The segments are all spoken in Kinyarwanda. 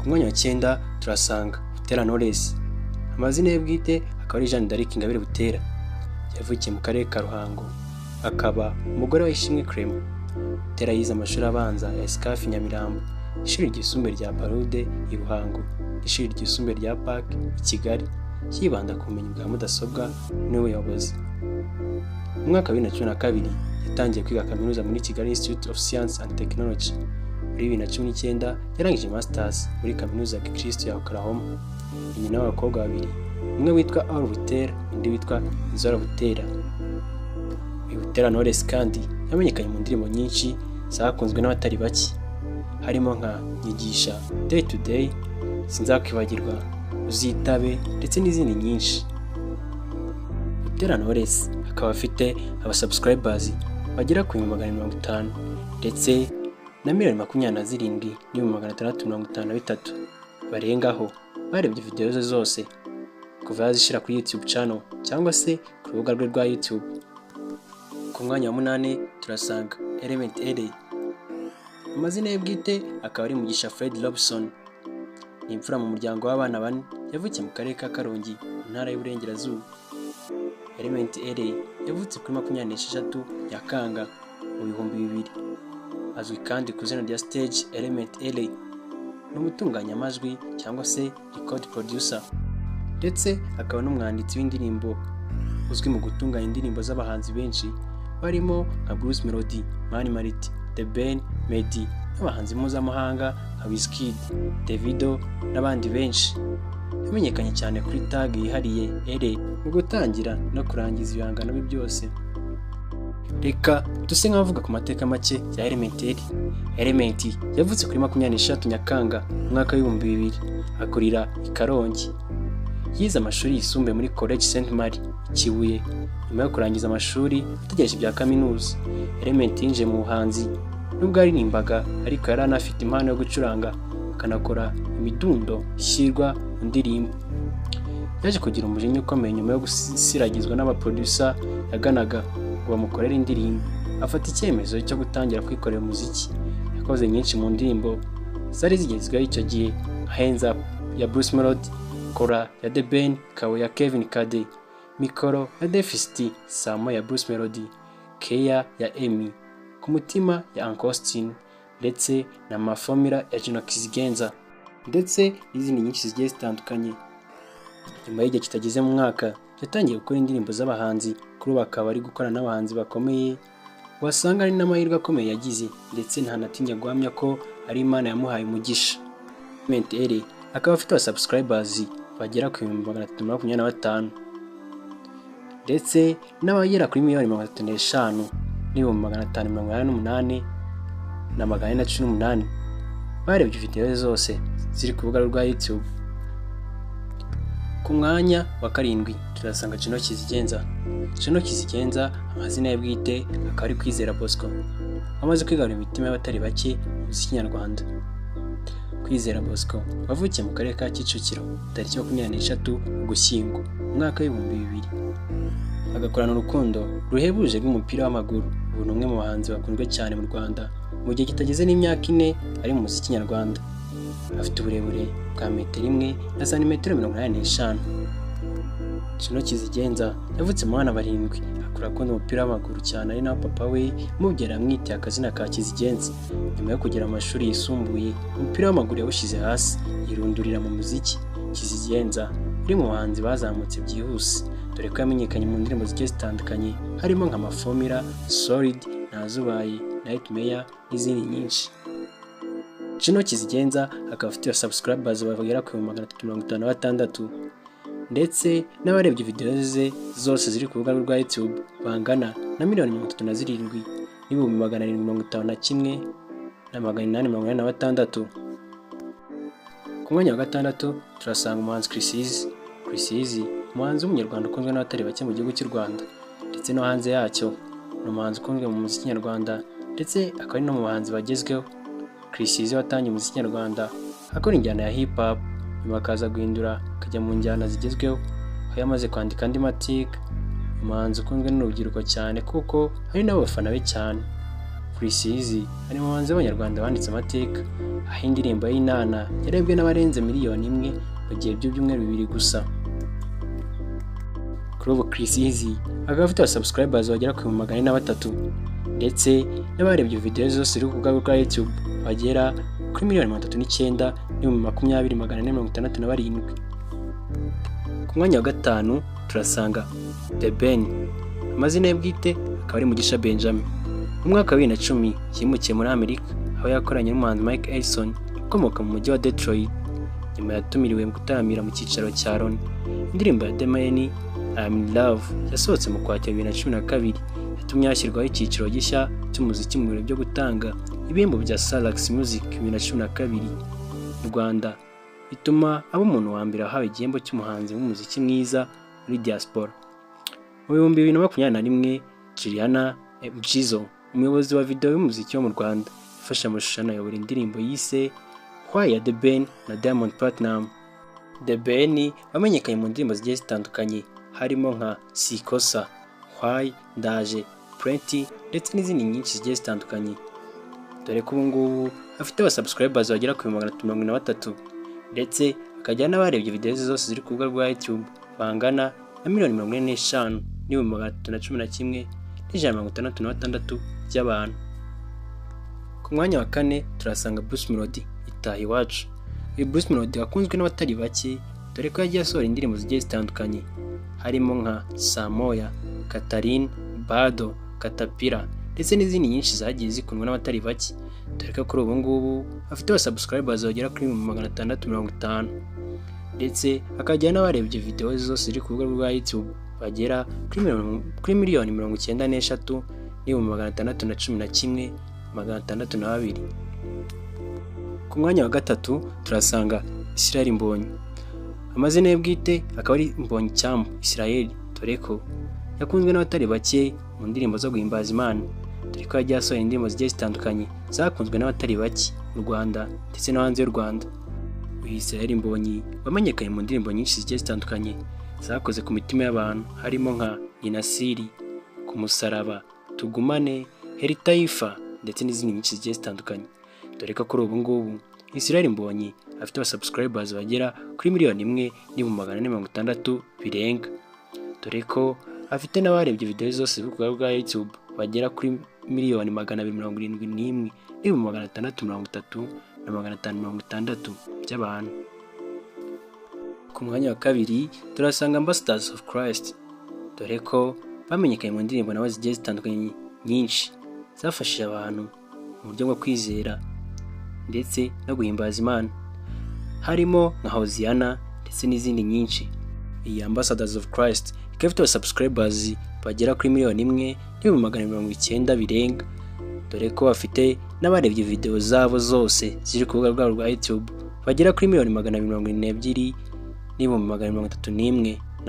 Ku mwanya wa 9 turasanga Butera Knowless. Amazina ye bwite akaba ari Jeanne d'Arc Ingabire Butera. Yavukiye mu karere ka Ruhango, akaba umugore wa Ishimwe Clement. Butera yize amashuri abanza ya Escafi Nyamirambo, ishuri ryisumbuye rya Parude i Ruhango, ishuri ryisumbuye rya Park i Kigali, yibanda ku bumenyi bwa mudasobwa n'ubuyobozi. Mu mwaka wa 2012 yatangiye kwiga kaminuza muri Kigali Institute of Science and Technology. Muri 2019 yarangije masters muri kaminuza ya Kristo ya Oklahoma. Ni nyina w'abakobwa babiri, umwe witwa Aure Butera, undi witwa Zora Butera. Butera Knowless kandi yamenyekanye mu ndirimbo nyinshi zakunzwe n'abatari bake, harimo nka Nyigisha, Day to Day, Sinzakwibagirwa, Uzitabe ndetse n'izindi nyinshi. Butera Knowless akaba afite abasubscribers bagera ku 150 ndetse na 27,653 barengaho barebye video ze zose kuva yazishira kuri YouTube channel cyangwa se ku rubuga rwe rwa YouTube. Ku mwanya wa 8 turasanga Element Ede. Amazina ye bwite akaba ari Mugisha Fred Robson. Ni imfura mu muryango w'abana bane, yavukiye mu karere ka Karongi, ntara y'Uburengerazuba. Element Ede yavutse kuri 26 Nyakanga mu 2000. Azwi kandi ku izina rya stage Element Ede. Ni umutunganyamajwi cyangwa se record producer, ndetse akaba n'umwanditsi w'indirimbo uzwi mu gutunganya indirimbo z'abahanzi benshi barimo nka Bruce Melody, Mani Mariti, The Ben, Meddy, n'abahanzi mpuzamahanga nka Wizkid, Davido n'abandi benshi. Yamenyekanye cyane kuri tag yihariye Ede mu gutangira no kurangiza ibihangano bye byose. Reka duse nk'abavuga ku mateka make ya Element Ede. Element yavutse kuri 26 Nyakanga mu mwaka wa 2000, akurira i Karongi. Yize amashuri yisumbuye muri College Saint Mary Kibuye. Nyuma yo kurangiza amashuri ategereje ibya kaminuza, Element yinjiye mu buhanzi. Nubwo aririmbaga ariko yari anafite impano yo gucuranga akanakora imidundo ishyirwa mu ndirimbo. Yaje kugira umujinya ukomeye nyuma yo gusiragizwa n'abaproducer yaganaga ngo bamukorere indirimbo. Afata icyemezo cyo gutangira kwikorera umuziki. Yakoze nyinshi mu ndirimbo zari zigezweho icyo gihe, Hands Up ya Bruce Melody, Kora ya The Ben, Kawe ya Kevin Kade, Mikoro ya Deficit, Samo ya Bruce Melody, Keya ya Emmy, Ku mutima ya Uncle Austin, ndetse na Mafomira ya Juno Kizigenza, ndetse n'izindi nyinshi zigiye zitandukanye. Nyuma y'igihe kitageze mu mwaka yatangiye gukora indirimbo z'abahanzi, kuri bakaba ari gukorana n'abahanzi bakomeye wasanga ari n'amahirwe akomeye yagize, ndetse ntanatinya guhamya ko ari Imana yamuhaye umugisha. Element Ede akaba afite abasubscribers bagera ku 325 ndetse n'abagera kuri 1,588,418 barebye video zose ziri ku rubuga rwa YouTube. Ku mwanya wa 7 turasanga Juno Kizigenza. Juno Kizigenza amazina ye bwite akaba ari Kwizera Bosco. Amaze kwigarura imitima y'abatari bake mu muziki nyarwanda. Kwizera Bosco wavukiye mu karere ka Kicukiro tariki 23 Ugushyingo mu mwaka wa 2000. Agakorana urukundo ruhebuje rw'umupira w'amaguru. Ubu ni umwe mu bahanzi bakunzwe cyane mu Rwanda mu gihe kitageze n'imyaka 4 ari mu muziki nyarwanda. Afite uburebure bwa metero 1 na santimetero 85. Juno Kizigenza yavutse mu bana 7, akura akunda umupira w'amaguru cyane, ari naho papa we mubwira amwitiye akazina ka Kizigenza. Nyuma yo kugira amashuri yisumbuye, umupira w'amaguru yawushize hasi yirundurira mu muziki. Kizigenza uri mu bahanzi bazamutse byihuse, dore ko yamenyekanye mu ndirimbo zigiye zitandukanye harimo nka Mafomira, Solid, Nazubaye, Nightmare n'izindi nyinshi. Juno Kizigenza akaba afite subscribers bagera ku 356 ndetse n'abarebye video ze zose ziri ku rubuga rwa YouTube bangana na 37,751,886. Ku mwanya wa 6 turasanga umuhanzi Chris Easy. Chris Easy umuhanzi w'umunyarwanda ukunzwe n'abatari bake mu gihugu cy'u Rwanda ndetse no hanze yacyo. Ni umuhanzi ukunzwe mu muziki nyarwanda ndetse akaba ari no mu bahanzi bagezweho. Chris Easy watangiye umuziki nyarwanda akora injyana ya hip hop, nyuma akaza guhindura akajya mu njyana zigezweho, aho yamaze kwandika andi mateka. Umuhanzi ukunzwe n'urubyiruko cyane kuko hari n'abafana be cyane. Chris Easy ari mu bahanzi b'Abanyarwanda banditse amateka, aho indirimbo y'Inana yarebwe n'abarenze miliyoni imwe mu gihe by'ibyumweru 2 gusa. Kuri ubu Chris Easy akaba afite abasubscribers bagera ku 403 ndetse n'abarebye video zose ziri ku rubuga rwa YouTube bagera kuri 39,20,467. Ku mwanya wa gatanu turasanga The Ben, amazina ye bwite akaba ari Mugisha Benjamin. Mu mwaka wa 2010 yimukiye muri Amerika, aho yakoranye n'umuhanzi Mike Ellison ukomoka mu mujyi wa Detroit. Nyuma yatumiriwe mu gutaramira mu cyicaro cya Loni. Indirimbo ya The Ben I'm in Love yasohotse mu Ukwakira 2012 yatumye hashyirwaho icyiciro gishya cy'umuziki mu birori byo gutanga ibihembo bya Salax Music 2012 mu Rwanda, bituma aba umuntu wa mbere ahawe igihembo cy'umuhanzi w'umuziki mwiza muri diaspora. Mu 2021 Juliana Mjizo, umuyobozi wa video y'umuziki wo mu Rwanda, yafashe amashusho ayobora indirimbo yise Why ya The Ben na Diamond Platnumz. The Ben wamenyekanye mu ndirimbo zigiye zitandukanye harimo nka Sikosa, Why, Ndaje, Plenty ndetse n'izindi nyinshi zigiye zitandukanye. Dore ko ubu ngubu afite abasubscribers bagera ku 330 ndetse akajya n'abarebye video zose ziri ku rubuga rwa YouTube bangana na 45,311,166 by'abantu. Ku mwanya wa kane turasanga Bruce Melody, Itaha Iwacu. Uyu Bruce Melody wakunzwe n'abatari bake dore ko yagiye asohora indirimbo zigiye zitandukanye harimo nka Samoya, Catherine, Bado, Katapira ndetse n'izindi nyinshi zagiye zikundwa n'abatari bake, dore ko kuri ubu ngubu afite abasubscribers bagera kuri 650 ndetse akajya n'abarebye video zose ziri ku rubuga rwa YouTube bagera kuri miliyoni 93,611,602. Ku mwanya wa gatatu turasanga Israel Mbonyi, amazina ye bwite akaba ari Mbonyi Cyambu Israel, dore ko yakunzwe n'abatari bake mu ndirimbo zo guhimbaza Imana, dore ko yagiye asohora indirimbo zigiye zitandukanye zakunzwe n'abatari bake mu Rwanda ndetse no hanze y'u Rwanda. Uyu Israel Mbonyi wamenyekanye mu ndirimbo nyinshi zigiye zitandukanye zakoze ku mitima y'abantu harimo nka Ninasiri, Ku Musaraba, Tugumane, Heri Taifa ndetse n'izindi nyinshi zigiye zitandukanye, dore ko kuri ubu ngubu Israel Mbonyi afite abasubscribers bagera kuri 1,460,000 birenga, dore ko afite n'abarebye video zose ziri ku rubuga rwa YouTube bagera kuri 2,271,630,560 by'abantu. Ku mwanya wa kabiri turasanga Ambassadors of Christ, dore ko bamenyekanye mu ndirimbo nawe zigiye zitandukanye nyinshi zafashije abantu mu buryo bwo kwizera ndetse no guhimbaza Imana harimo nka Hosiana ndetse n'izindi nyinshi. Iyi Ambassadors of Christ ikaba ifite abasubscribers bagera kuri 1,990,000 birenga, dore ko bafite n'abarebye video zabo zose ziri ku rubuga rwabo rwa YouTube bagera kuri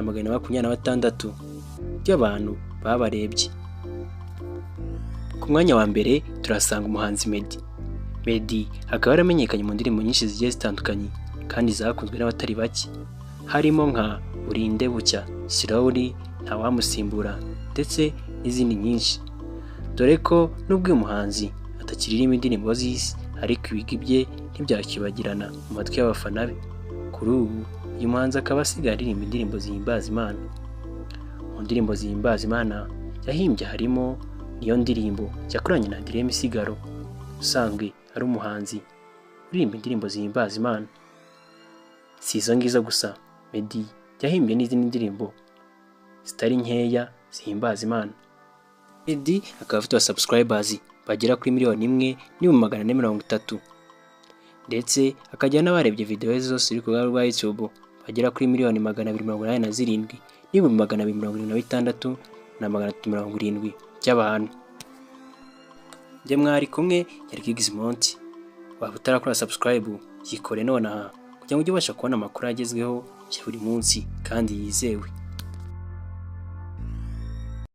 1,242,131,126 by'abantu babarebye. Ku mwanya wa mbere turasanga umuhanzi Meddy. Meddy akaba yaramenyekanye mu ndirimbo nyinshi zigiye zitandukanye kandi zakunzwe n'abatari bake harimo nka Burinde Bucya, Slowly, Ntawamusimbura ndetse n'izindi nyinshi, dore ko nubwo uyu muhanzi atakiririmba indirimbo z'isi ariko ibigwi bye ntibyakibagirana mu matwi y'abafana be. Kuri ubu uyu muhanzi akaba asigaye aririmba indirimbo zihimbaza Imana. Mu ndirimbo zihimbaza Imana yahimbye harimo niyo ndirimbo yakoranye na Adrien Misigaro usanzwe ari umuhanzi uririmba indirimbo zihimbaza Imana. Si izo ngizo gusa, Meddy yahimbye n'izindi ndirimbo zitari nkeya zihimbaza Imana. Meddy akaba afite abasubscribers bagera kuri 1,430,000 ndetse akajya n'abarebye video zose ziri ku rubuga rwa YouTube bagera kuri 2,287,276,370 by'abantu. Njye mwari kumwe yari Gizmonti. Waba utarakora subscribe yikore nonaha kugira ngo ujye ubasha kubona amakuru agezweho ya buri munsi kandi yizewe.